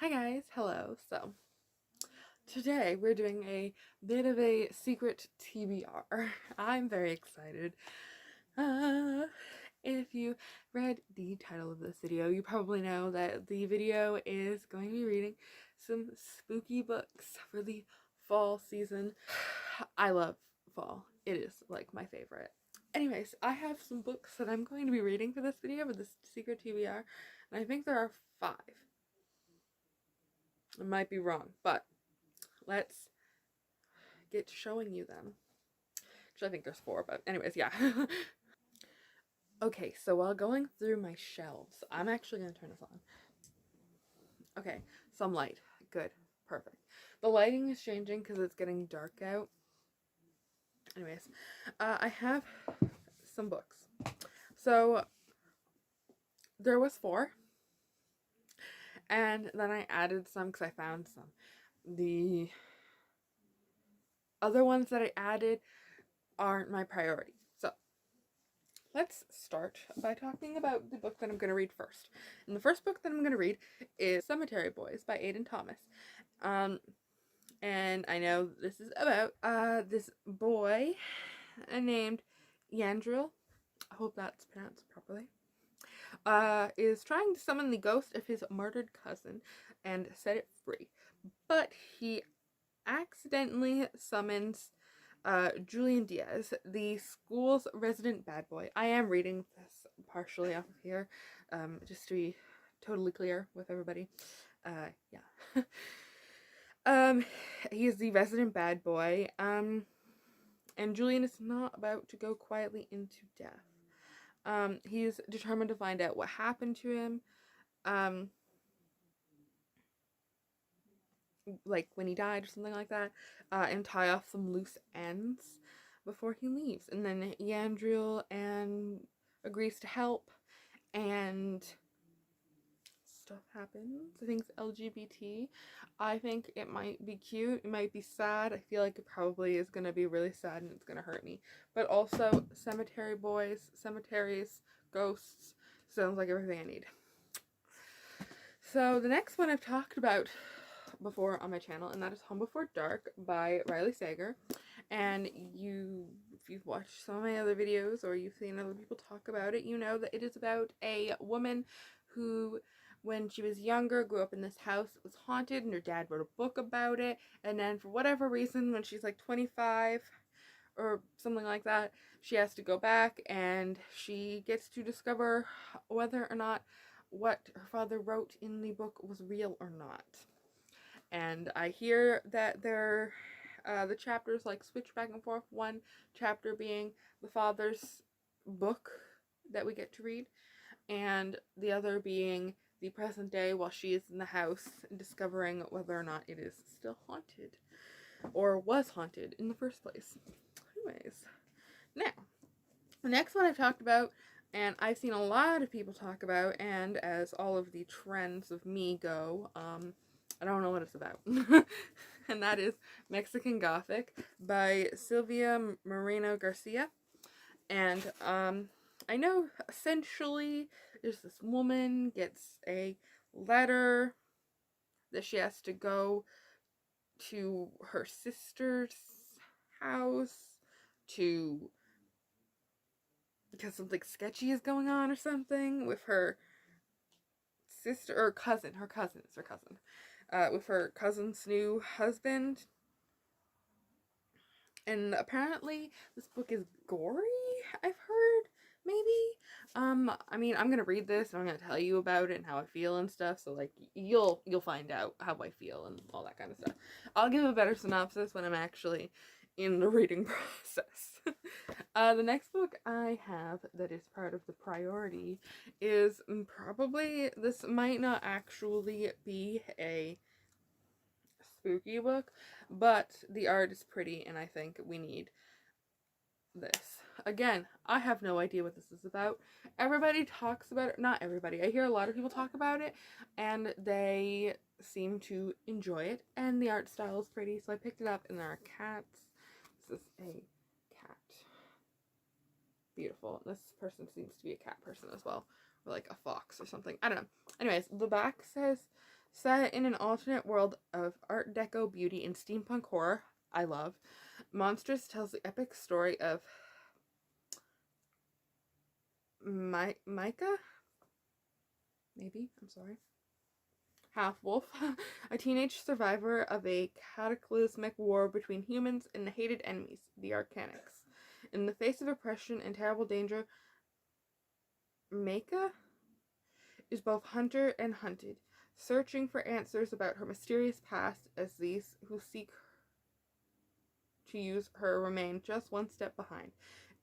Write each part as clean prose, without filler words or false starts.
Hi guys, hello. So today we're doing a bit of a secret TBR. I'm very excited. Uh, if you read the title of this video, you probably know that the video is going to be reading some spooky books for the fall season. I love fall. It is like my favorite. Anyways, I have some books that I'm going to be reading for this video, for this secret TBR, and I think there are 5. I might be wrong, but let's get to showing you them. Actually, I think there's 4, but anyways, yeah. Okay, so while going through my shelves, I'm actually going to turn this on. Okay, some light. Good. Perfect. The lighting is changing because it's getting dark out. Anyways, I have some books. So, there was 4. And then I added some because I found some. The other ones that I added aren't my priority. So, let's start by talking about the book that I'm going to read first. And the first book that I'm going to read is Cemetery Boys by Aiden Thomas. And I know this is about this boy named Yandril. I hope that's pronounced properly. Is trying to summon the ghost of his murdered cousin and set it free. But he accidentally summons Julian Diaz, the school's resident bad boy. I am reading this partially off of here, just to be totally clear with everybody. Yeah. He is the resident bad boy, and Julian is not about to go quietly into death. He's determined to find out what happened to him, like when he died or something like that, and tie off some loose ends before he leaves. And then Yandril agrees to help, and stuff happens. I think it's LGBT. I think it might be cute. It might be sad. I feel like it probably is going to be really sad and it's going to hurt me. But also, cemetery boys, cemeteries, ghosts. Sounds like everything I need. So the next one I've talked about before on my channel, and that is Home Before Dark by Riley Sager. And if you've watched some of my other videos or you've seen other people talk about it, you know that it is about a woman who, when she was younger, grew up in this house that was haunted, and her dad wrote a book about it. And then for whatever reason, when she's like 25 or something like that, she has to go back and she gets to discover whether or not what her father wrote in the book was real or not. And I hear that the chapters like switch back and forth. One chapter being the father's book that we get to read, and the other being the present day while she is in the house discovering whether or not it is still haunted or was haunted in the first place. Anyways, now the next one I've talked about, and I've seen a lot of people talk about, and as all of the trends of me go, I don't know what it's about. And that is Mexican Gothic by Sylvia Moreno Garcia. And I know essentially there's this woman gets a letter that she has to go to her sister's house to, because something sketchy is going on or something with her sister or cousin. It's her cousin. With her cousin's new husband. And apparently this book is gory, I've heard, maybe. I mean, I'm gonna read this and I'm gonna tell you about it and how I feel and stuff, so like you'll find out how I feel and all that kind of stuff. I'll give a better synopsis when I'm actually in the reading process. The next book I have that is part of the priority is probably, this might not actually be a spooky book, but the art is pretty and I think we need this. Again, I have no idea what this is about. Everybody talks about it. Not everybody. I hear a lot of people talk about it and they seem to enjoy it, and the art style is pretty, so I picked it up. And there are cats. This is a cat. Beautiful. This person seems to be a cat person as well, or like a fox or something. I don't know. Anyways, the back says Set in an alternate world of Art Deco beauty and steampunk horror, I love, Monsters tells the epic story of Micah? Maybe? I'm sorry. Half-wolf, a teenage survivor of a cataclysmic war between humans and the hated enemies, the Arcanics. In the face of oppression and terrible danger, Micah is both hunter and hunted, searching for answers about her mysterious past as these who seek to use her remain just one step behind.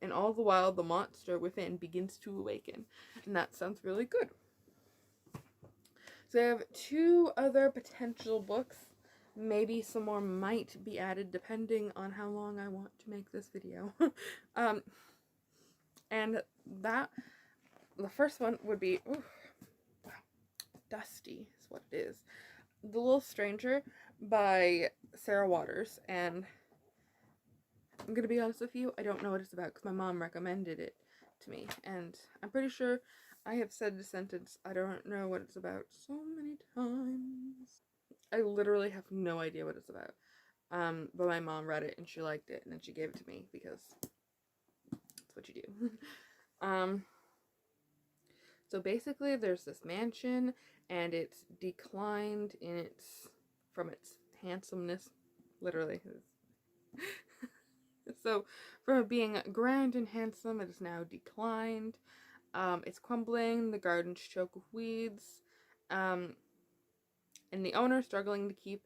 And all the while, the monster within begins to awaken. And that sounds really good. So I have 2 other potential books. Maybe some more might be added depending on how long I want to make this video. And that, the first one would be, Dusty is what it is. The Little Stranger by Sarah Waters. And I'm gonna be honest with you, I don't know what it's about because my mom recommended it to me. And I'm pretty sure I have said the sentence, I don't know what it's about, so many times. I literally have no idea what it's about. But my mom read it and she liked it and then she gave it to me because that's what you do. So basically there's this mansion and it's declined from its handsomeness, literally. So from being grand and handsome, it is now declined. It's crumbling, the garden's choked with weeds, and the owner struggling to keep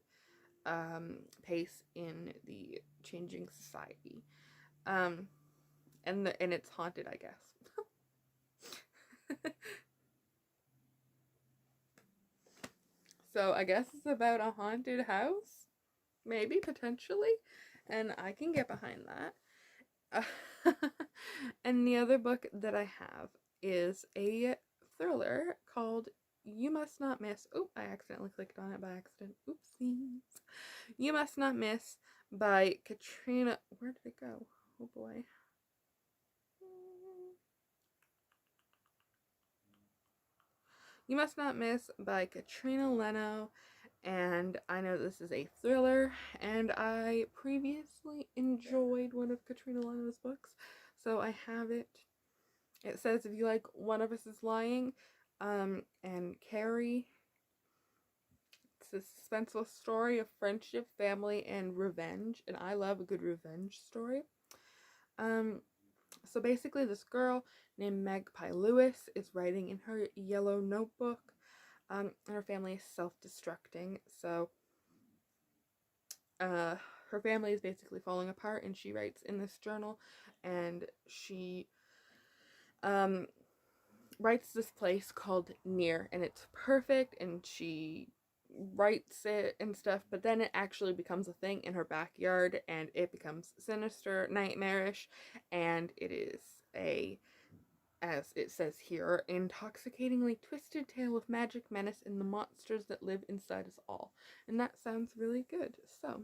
pace in the changing society. And it's haunted, I guess. So I guess it's about a haunted house, maybe, potentially, and I can get behind that. And the other book that I have is a thriller called You Must Not Miss. Oh, I accidentally clicked on it by accident. Oopsies. You Must Not Miss by Katrina. Where did it go? Oh boy. You Must Not Miss by Katrina Leno. And I know this is a thriller, and I previously enjoyed one of Katrina Leno's books, so I have it. It says if you like One of Us is Lying, and Carrie, it's a suspenseful story of friendship, family, and revenge, and I love a good revenge story. So basically this girl named Magpie Lewis is writing in her yellow notebook. And her family is self-destructing, so her family is basically falling apart, and she writes in this journal, and she writes this place called Near, and it's perfect, and she writes it and stuff, but then it actually becomes a thing in her backyard, and it becomes sinister, nightmarish, and it is as it says here, intoxicatingly twisted tale of magic, menace, and the monsters that live inside us all. And that sounds really good. So,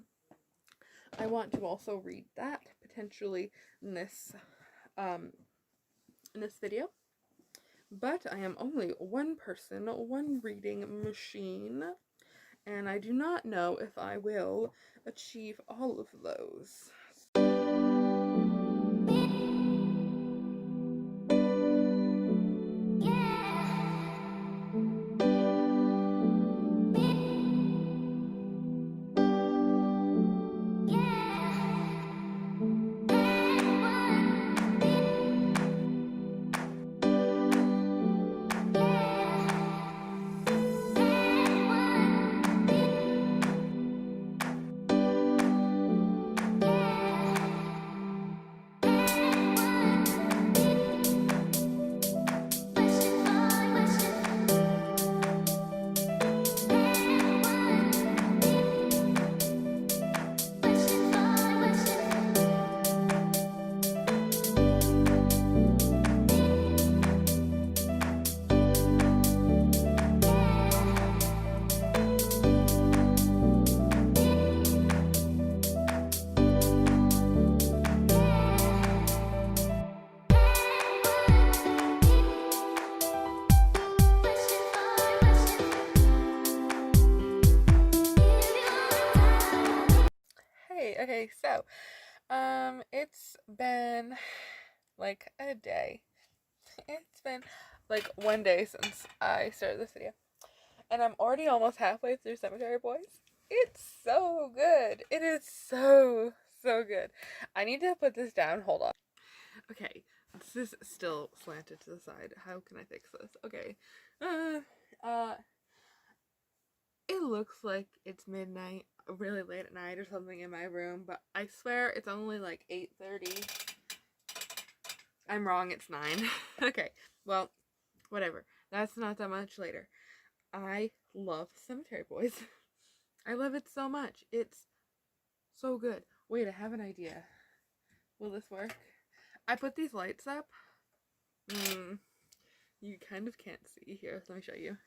I want to also read that, potentially, in this video. But I am only one person, one reading machine, and I do not know if I will achieve all of those. Okay, so, it's been like a day. It's been like one day since I started this video. And I'm already almost halfway through Cemetery Boys. It's so good. It is so, so good. I need to put this down. Hold on. Okay, this is still slanted to the side. How can I fix this? Okay. It looks like it's midnight, really late at night or something in my room, but I swear it's only like 8:30. I'm wrong, it's 9. Okay, well, whatever. That's not that much later. I love Cemetery Boys. I love it so much. It's so good. Wait, I have an idea. Will this work? I put these lights up. You kind of can't see here. Let me show you.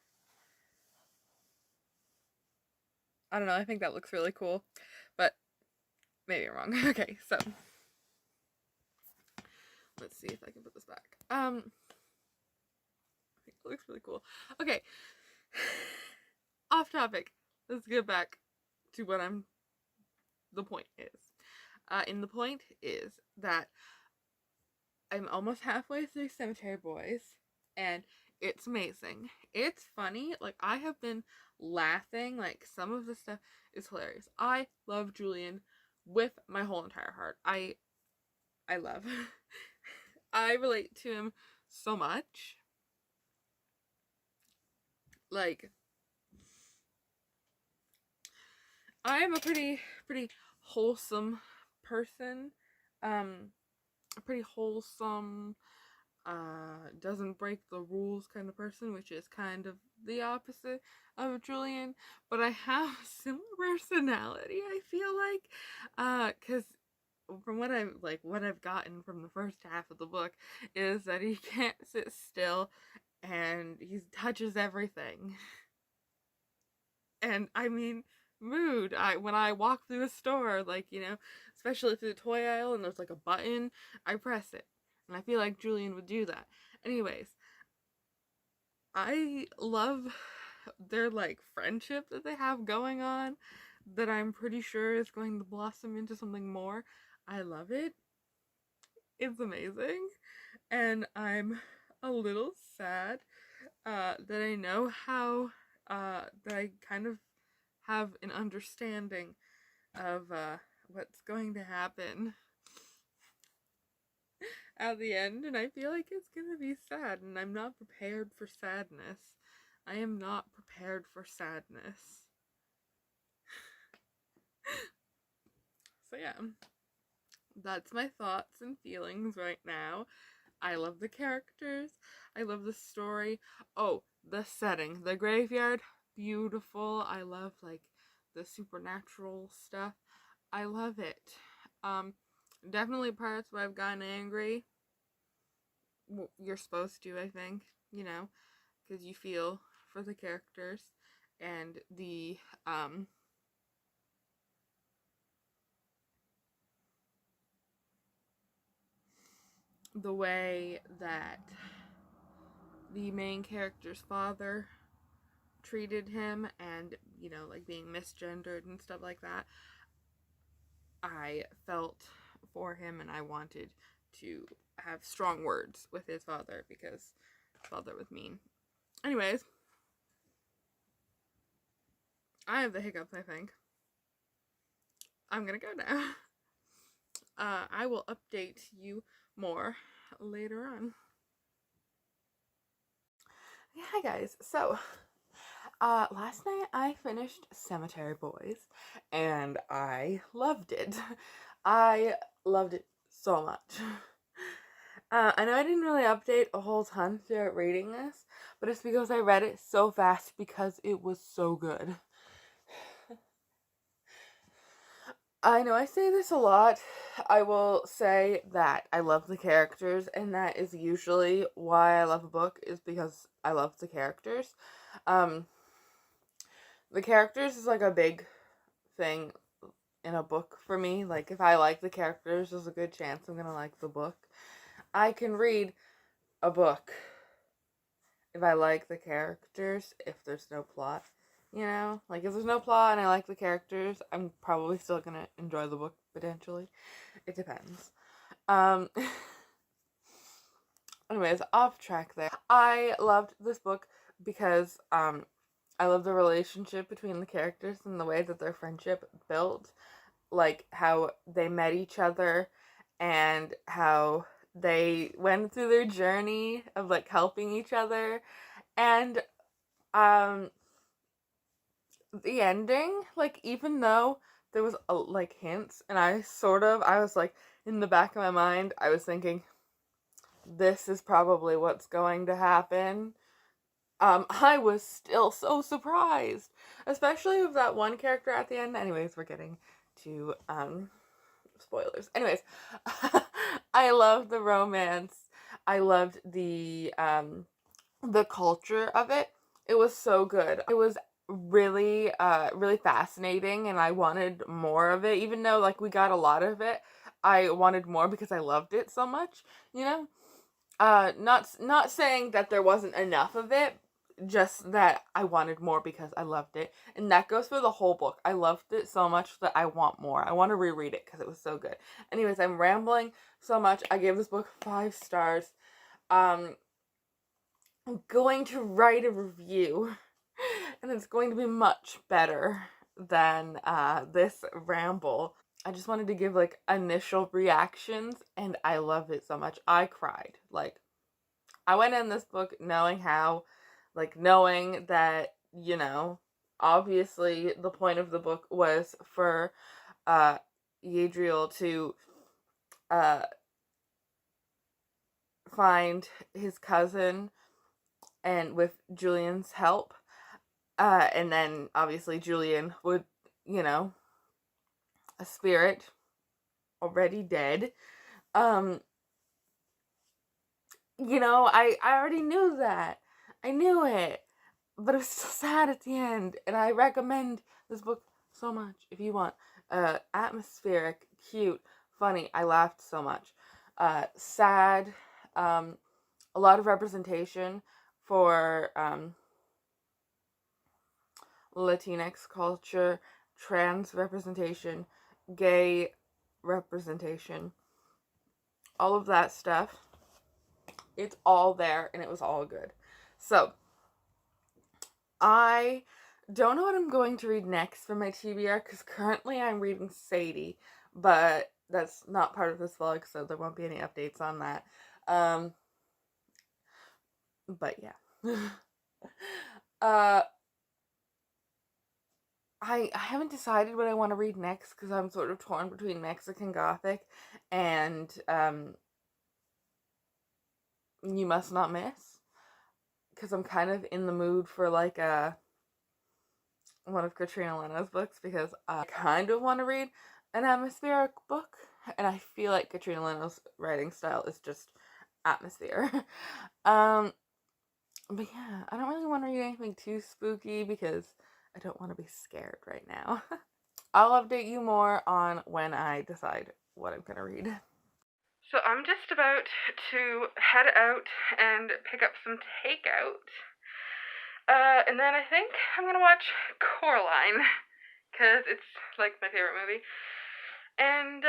I don't know. I think that looks really cool, but maybe I'm wrong. Okay, so let's see if I can put this back. I think it looks really cool. Okay, off topic. Let's get back to what the point is. And the point is that I'm almost halfway through Cemetery Boys, and it's amazing. It's funny. Like, I have been laughing. Like, some of the stuff is hilarious. I love Julian with my whole entire heart. I love. I relate to him so much. Like, I am a pretty wholesome person. A pretty wholesome, doesn't break the rules kind of person, which is kind of the opposite of Julian. But I have a similar personality, I feel like, because from what I've gotten from the first half of the book is that he can't sit still and he touches everything. And I mean, mood. When I walk through a store, like, especially through the toy aisle and there's like a button, I press it. And I feel like Julian would do that. Anyways, I love their like friendship that they have going on that I'm pretty sure is going to blossom into something more. I love it. It's amazing. And I'm a little sad that I know how that I kind of have an understanding of what's going to happen at the end, and I feel like it's gonna be sad, and I'm not prepared for sadness. I am not prepared for sadness. So yeah, that's my thoughts and feelings right now. I love the characters. I love the story. Oh, the setting. The graveyard, beautiful. I love like the supernatural stuff. I love it. Definitely parts where I've gotten angry. You're supposed to, I think, because you feel for the characters and the way that the main character's father treated him and, like being misgendered and stuff like that. I felt for him and I wanted to have strong words with his father because his father was mean. Anyways, I have the hiccups, I think. I'm gonna go now. I will update you more later on. Yeah, hi guys. So, last night I finished Cemetery Boys and I loved it. I loved it so much. I know I didn't really update a whole ton throughout reading this, but it's because I read it so fast because it was so good. I know I say this a lot. I will say that I love the characters, and that is usually why I love a book, is because I love the characters. The characters is like a big thing in a book for me. Like, if I like the characters, there's a good chance I'm gonna like the book. I can read a book if I like the characters, if there's no plot, you know? Like, if there's no plot and I like the characters, I'm probably still gonna enjoy the book, potentially. It depends. Anyways, off track there. I loved this book because, I love the relationship between the characters and the way that their friendship built. Like, how they met each other and how they went through their journey of, like, helping each other. And, the ending, like, even though there was, like, hints, and I was, like, in the back of my mind, I was thinking, this is probably what's going to happen. I was still so surprised, especially with that one character at the end. Anyways, we're getting to, spoilers. Anyways, I loved the romance. I loved the culture of it. It was so good. It was really, really fascinating, and I wanted more of it. Even though, like, we got a lot of it, I wanted more because I loved it so much, you know? Not saying that there wasn't enough of it, just that I wanted more because I loved it. And that goes for the whole book. I loved it so much that I want more. I want to reread it because it was so good. Anyways, I'm rambling so much. I gave this book 5 stars. I'm going to write a review, and it's going to be much better than this ramble. I just wanted to give, like, initial reactions, and I loved it so much. I cried. Like, I went in this book knowing that, you know, obviously the point of the book was for Yadriel to find his cousin, and with Julian's help, and then obviously Julian would, you know, a spirit already dead. You know, I already knew that. I knew it. But it was so sad at the end. And I recommend this book so much if you want. Atmospheric, cute, funny. I laughed so much. Sad. A lot of representation for Latinx culture, trans representation, gay representation. All of that stuff. It's all there, and it was all good. So, I don't know what I'm going to read next for my TBR, because currently I'm reading Sadie, but that's not part of this vlog, so there won't be any updates on that. But yeah. I haven't decided what I want to read next, because I'm sort of torn between Mexican Gothic and, You Must Not Miss, because I'm kind of in the mood for, like, one of Katrina Leno's books, because I kind of want to read an atmospheric book, and I feel like Katrina Leno's writing style is just atmosphere. But yeah, I don't really want to read anything too spooky, because I don't want to be scared right now. I'll update you more on when I decide what I'm gonna read. So I'm just about to head out and pick up some takeout. And then I think I'm gonna watch Coraline, because it's, like, my favorite movie. And,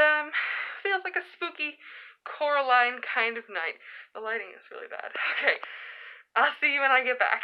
feels like a spooky Coraline kind of night. The lighting is really bad. Okay, I'll see you when I get back.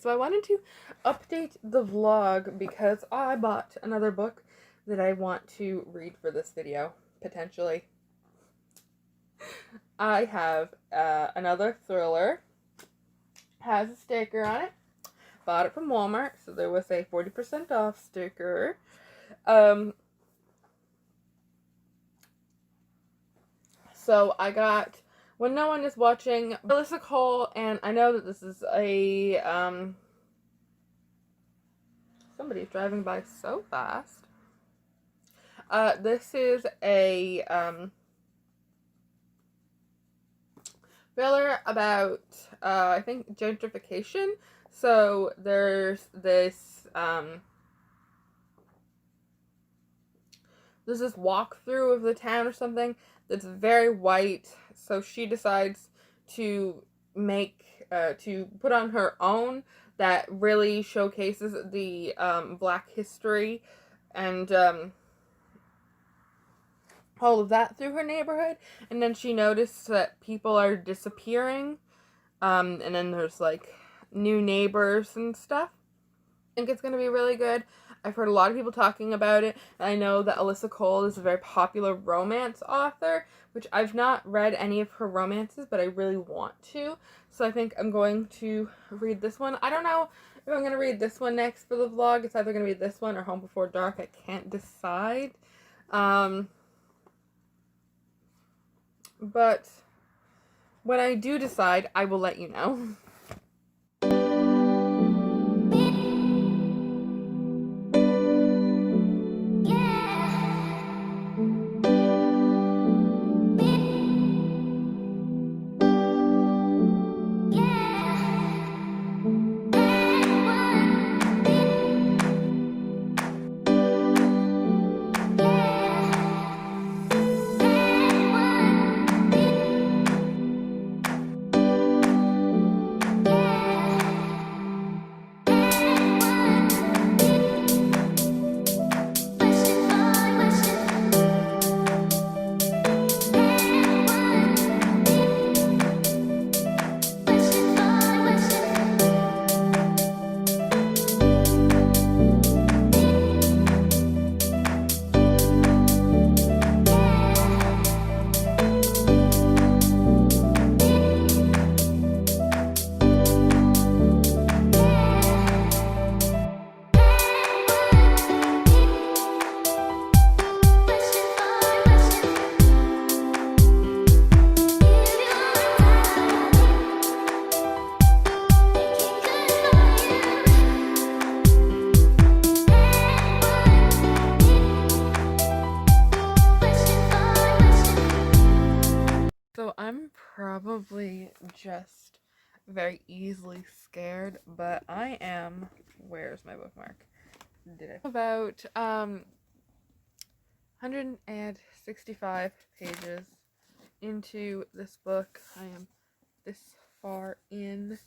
So I wanted to update the vlog because I bought another book that I want to read for this video, potentially. I have another thriller, has a sticker on it, bought it from Walmart, so there was a 40% off sticker. So I got When No One Is Watching, Alyssa Cole, and I know that this is a, somebody's driving by so fast. This is a, thriller about, I think, gentrification. So there's this, there's this walkthrough of the town or something that's very white. So she decides to to put on her own that really showcases the Black history and all of that through her neighborhood. And then she noticed that people are disappearing. And then there's like new neighbors and stuff. I think it's going to be really good. I've heard a lot of people talking about it. And I know that Alyssa Cole is a very popular romance author, which I've not read any of her romances, but I really want to. So I think I'm going to read this one. I don't know if I'm going to read this one next for the vlog. It's either going to be this one or Home Before Dark. I can't decide. But when I do decide, I will let you know. So I'm probably just very easily scared, but I am, where's my bookmark? Did I? About 165 pages into this book. I am this far in,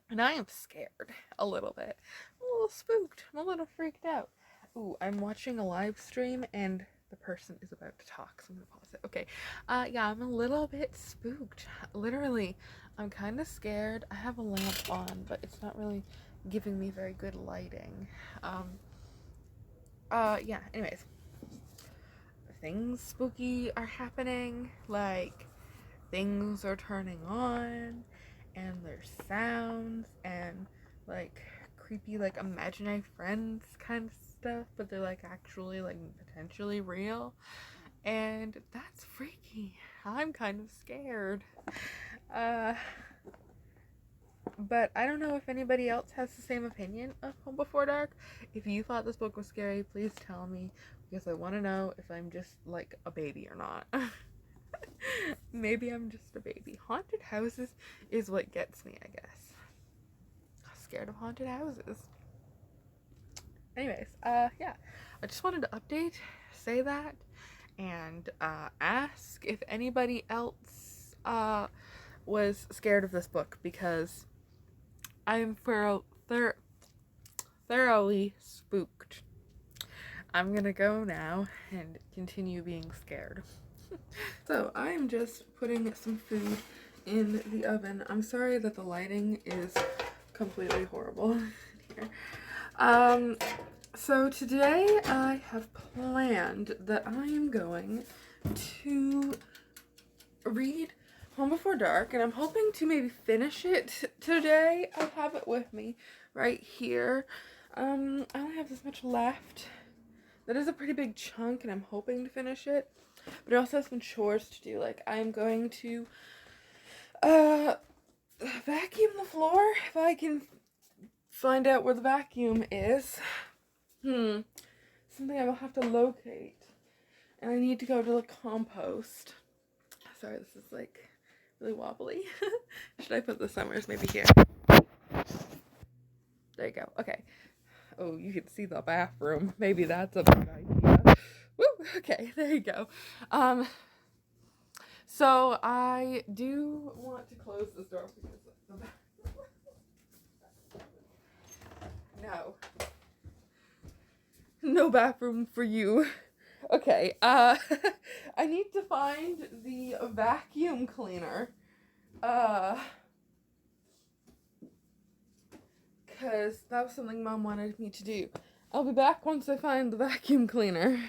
and I am scared a little bit. I'm a little spooked. I'm a little freaked out. Ooh, I'm watching a live stream and the person is about to talk, so I'm gonna pause it. Okay. Yeah, I'm a little bit spooked. Literally, I'm kind of scared. I have a lamp on, but it's not really giving me very good lighting. Yeah, anyways. Things spooky are happening. Like, things are turning on, and there's sounds, and, like, creepy, like, imaginary friends kind of stuff, but they're, like, actually, like, potentially real, and that's freaky. I'm kind of scared. But I don't know if anybody else has the same opinion of Home Before Dark. If you thought this book was scary, please tell me, because I want to know if I'm just, like, a baby or not. Maybe I'm just a baby. Haunted houses is what gets me, I guess. Scared of haunted houses. Anyways, yeah. I just wanted to update, say that, and ask if anybody else was scared of this book, because I'm thoroughly spooked. I'm gonna go now and continue being scared. So I'm just putting some food in the oven. I'm sorry that the lighting is completely horrible here. So today I have planned that I am going to read Home Before Dark, and I'm hoping to maybe finish it today. I have it with me right here. I only have this much left. That is a pretty big chunk, and I'm hoping to finish it. but I also have some chores to do. Like, I'm going to vacuum the floor if I can find out where the vacuum is. Something I will have to locate. And I need to go to the compost. Sorry, this is like really wobbly. Should I put this somewhere? Maybe here. There you go. Okay. Oh, you can see the bathroom. Maybe that's a good idea. Woo! Okay, there you go. So I do want to close this door because the no bathroom for you. Okay, I need to find the vacuum cleaner, because that was something Mom wanted me to do. I'll be back once I find the vacuum cleaner.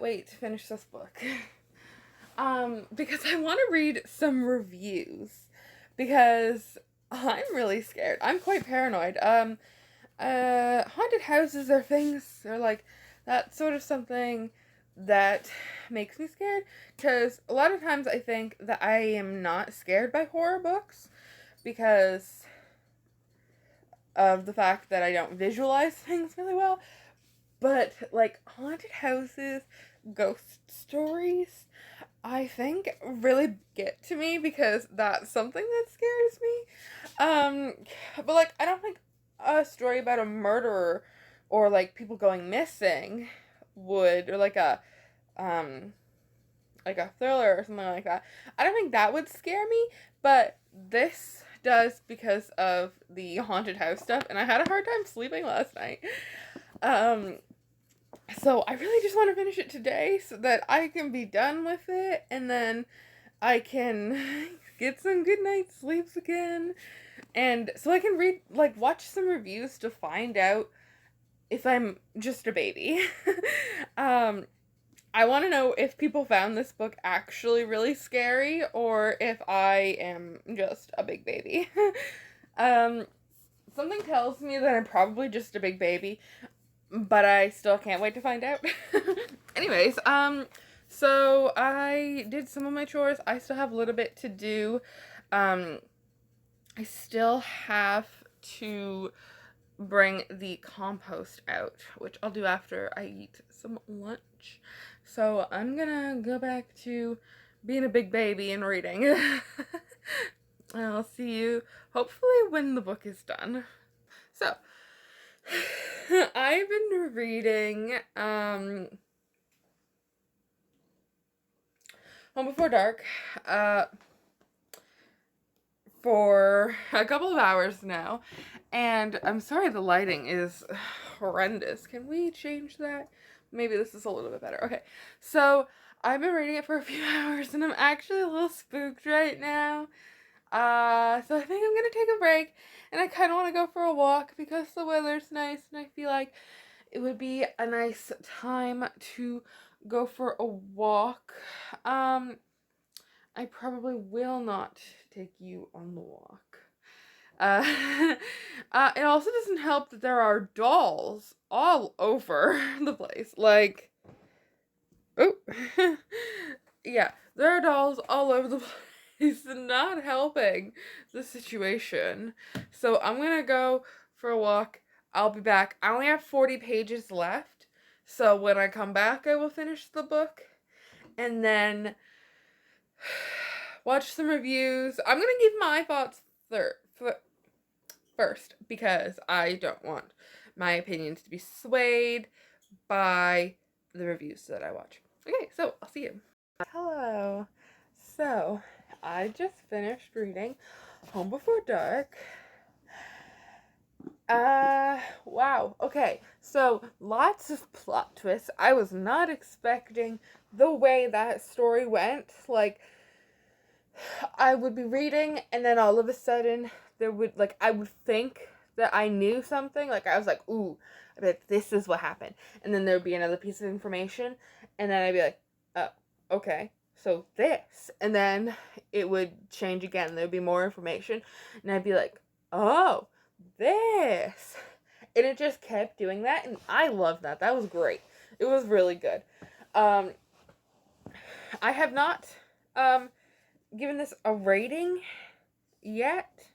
Wait to finish this book because I want to read some reviews because I'm really scared. I'm quite paranoid. Haunted houses are things, they're like that sort of something that makes me scared, because a lot of times I think that I am not scared by horror books because of the fact that I don't visualize things really well. But like haunted houses, ghost stories, I think really get to me because that's something that scares me. But like I don't think a story about a murderer or like people going missing would, or like a thriller or something like that. I don't think that would scare me, but this does because of the haunted house stuff, and I had a hard time sleeping last night. So I really just want to finish it today so that I can be done with it, and then I can get some good night's sleeps again, and so I can read, like, watch some reviews to find out if I'm just a baby. I want to know if people found this book actually really scary, or if I am just a big baby. Something tells me that I'm probably just a big baby, but I still can't wait to find out. Anyways, so I did some of my chores. I still have a little bit to do. I still have to bring the compost out, which I'll do after I eat some lunch. So I'm gonna go back to being a big baby and reading. I'll see you hopefully when the book is done. So I've been reading Home Before Dark for a couple of hours now, and I'm sorry the lighting is horrendous. Can we change that? Maybe this is a little bit better. Okay, so I've been reading it for a few hours, and I'm actually a little spooked right now. So I think I'm gonna take a break, and I kind of want to go for a walk because the weather's nice, and I feel like it would be a nice time to go for a walk. I probably will not take you on the walk. It also doesn't help that there are dolls all over the place. Like, oh, yeah, there are dolls all over the place. It's not helping the situation. So I'm gonna go for a walk. I'll be back. I only have 40 pages left. So when I come back, I will finish the book. And then watch some reviews. I'm gonna give my thoughts first because I don't want my opinions to be swayed by the reviews that I watch. Okay, so I'll see you. Hello. So I just finished reading Home Before Dark. Wow. Okay, so lots of plot twists. I was not expecting the way that story went. Like, I would be reading, and then all of a sudden there would, like, I would think that I knew something. Like, I was like, ooh, I bet this is what happened. And then there would be another piece of information, and then I'd be like, oh, okay, so this. And then it would change again. There'd be more information, and I'd be like, oh, this. And it just kept doing that, and I loved that. That was great. It was really good. Um, I have not given this a rating yet.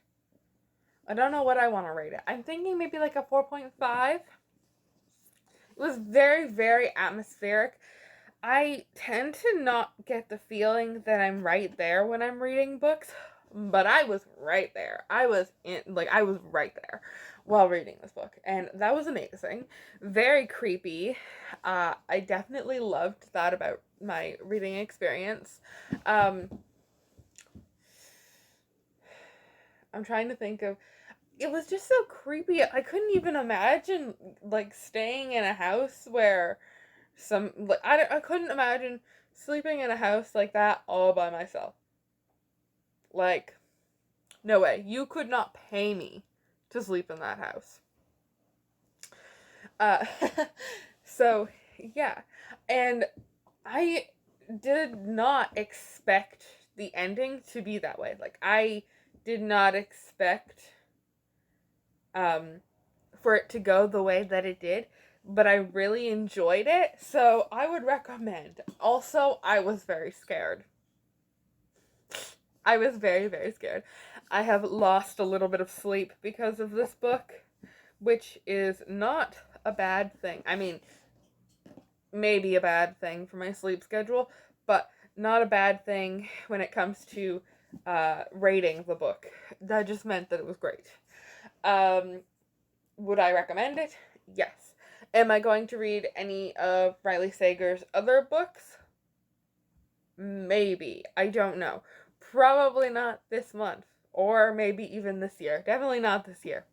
I don't know what I want to rate it. I'm thinking maybe like a 4.5. It was very, very atmospheric. I tend to not get the feeling that I'm right there when I'm reading books, but I was right there. I was right there while reading this book, and that was amazing. Very creepy. I definitely loved that about my reading experience. I'm trying to think of, it was just so creepy. I couldn't even imagine like staying in a house where I couldn't imagine sleeping in a house like that all by myself. Like, no way. You could not pay me to sleep in that house. Uh so yeah. And I did not expect the ending to be that way. Like, I did not expect um for it to go the way that it did, but I really enjoyed it, so I would recommend. Also, I was very scared. I was very, very scared. I have lost a little bit of sleep because of this book, which is not a bad thing. I mean, maybe a bad thing for my sleep schedule, but not a bad thing when it comes to rating the book. That just meant that it was great. Would I recommend it? Yes. Am I going to read any of Riley Sager's other books? Maybe. I don't know. Probably not this month. Or maybe even this year. Definitely not this year.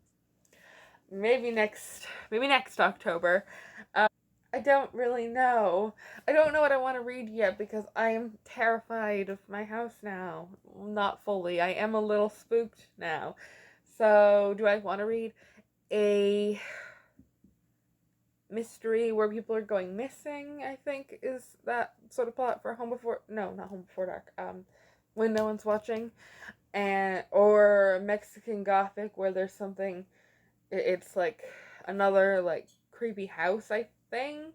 Maybe next October. I don't really know. I don't know what I want to read yet because I am terrified of my house now. Not fully. I am a little spooked now. So, do I want to read a mystery where people are going missing? I think is that sort of plot for Home Before, no, not Home Before Dark, When No One's Watching, and or Mexican Gothic where there's something, it's like another like creepy house, I think.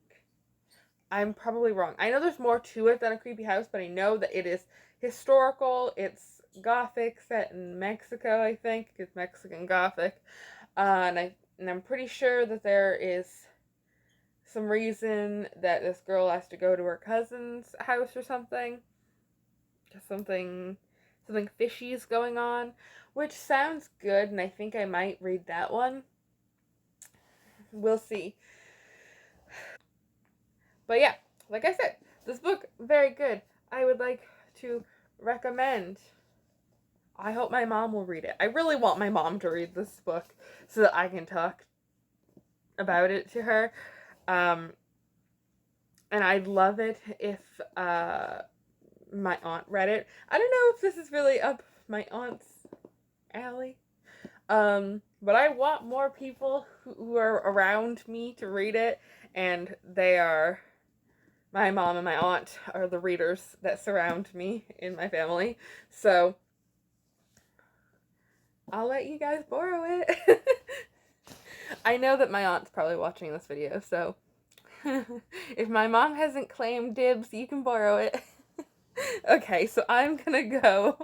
I'm probably wrong. I know there's more to it than a creepy house, but I know that it is historical. It's Gothic, set in Mexico, I think. It's Mexican Gothic. And I'm pretty sure that there is some reason that this girl has to go to her cousin's house or something. Just something fishy is going on, which sounds good, and I think I might read that one. We'll see. But yeah, like I said, this book, very good. I would like to recommend. I hope my mom will read it. I really want my mom to read this book so that I can talk about it to her. And I'd love it if my aunt read it. I don't know if this is really up my aunt's alley. But I want more people who are around me to read it, and they are, my mom and my aunt are the readers that surround me in my family. So I'll let you guys borrow it. I know that my aunt's probably watching this video, so if my mom hasn't claimed dibs, you can borrow it. Okay, so I'm gonna go.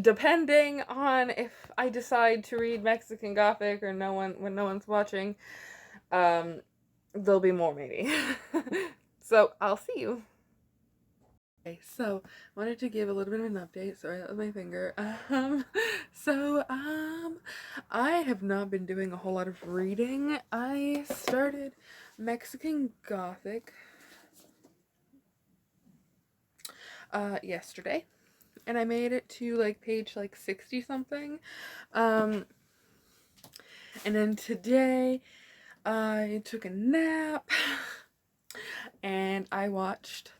Depending on if I decide to read Mexican Gothic or when no one's watching, there'll be more maybe. So I'll see you. Okay, so wanted to give a little bit of an update. Sorry, that was my finger. I have not been doing a whole lot of reading. I started Mexican Gothic yesterday, and I made it to like page like 60 something. And then today I took a nap and I watched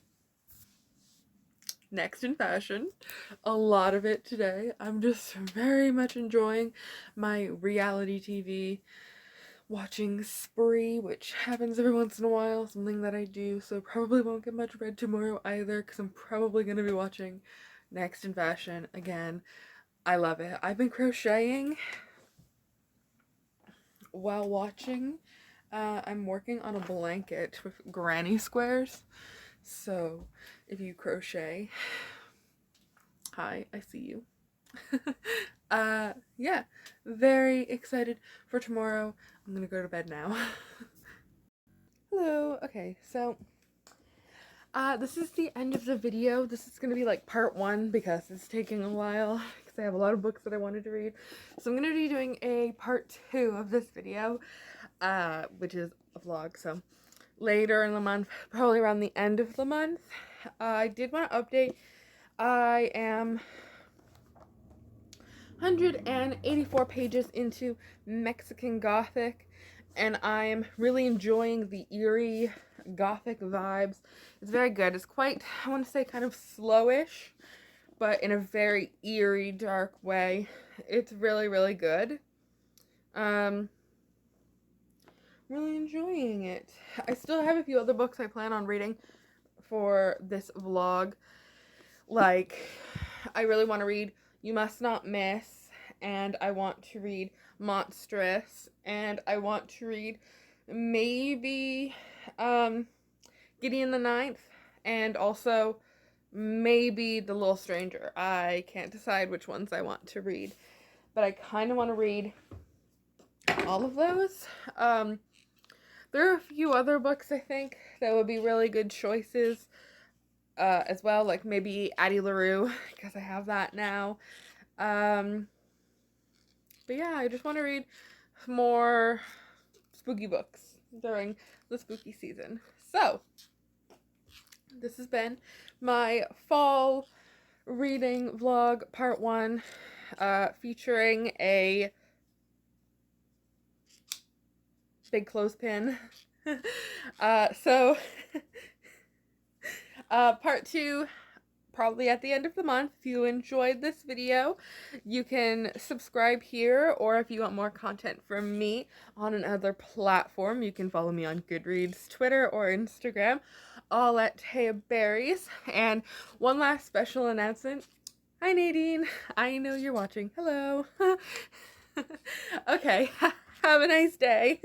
Next in Fashion. A lot of it today. I'm just very much enjoying my reality TV watching spree, which happens every once in a while, something that I do, so probably won't get much read tomorrow either, because I'm probably going to be watching Next in Fashion again. I love it. I've been crocheting while watching. I'm working on a blanket with granny squares, so if you crochet, hi, I see you. Yeah, very excited for tomorrow. I'm gonna go to bed now. Hello. Okay, so this is the end of the video. This is gonna be like part 1 because it's taking a while because I have a lot of books that I wanted to read. So I'm gonna be doing a part 2 of this video, which is a vlog. So later in the month, probably around the end of the month. I did want to update. I am 184 pages into Mexican Gothic, and I'm really enjoying the eerie Gothic vibes. It's very good. It's quite, I want to say, kind of slowish, but in a very eerie, dark way. It's really, really good. Really enjoying it. I still have a few other books I plan on reading for this vlog. Like, I really want to read You Must Not Miss, and I want to read Monstrous, and I want to read maybe Gideon the Ninth, and also maybe The Little Stranger. I can't decide which ones I want to read, but I kind of want to read all of those. There are a few other books I think that would be really good choices as well, like maybe Addie LaRue, because I have that now. But yeah, I just want to read more spooky books during the spooky season. So, this has been my fall reading vlog part 1, featuring a big clothespin. Part 2, probably at the end of the month. If you enjoyed this video, you can subscribe here, or if you want more content from me on another platform, you can follow me on Goodreads, Twitter, or Instagram, all at Taya Berries. And one last special announcement. Hi Nadine, I know you're watching. Hello. Okay, have a nice day.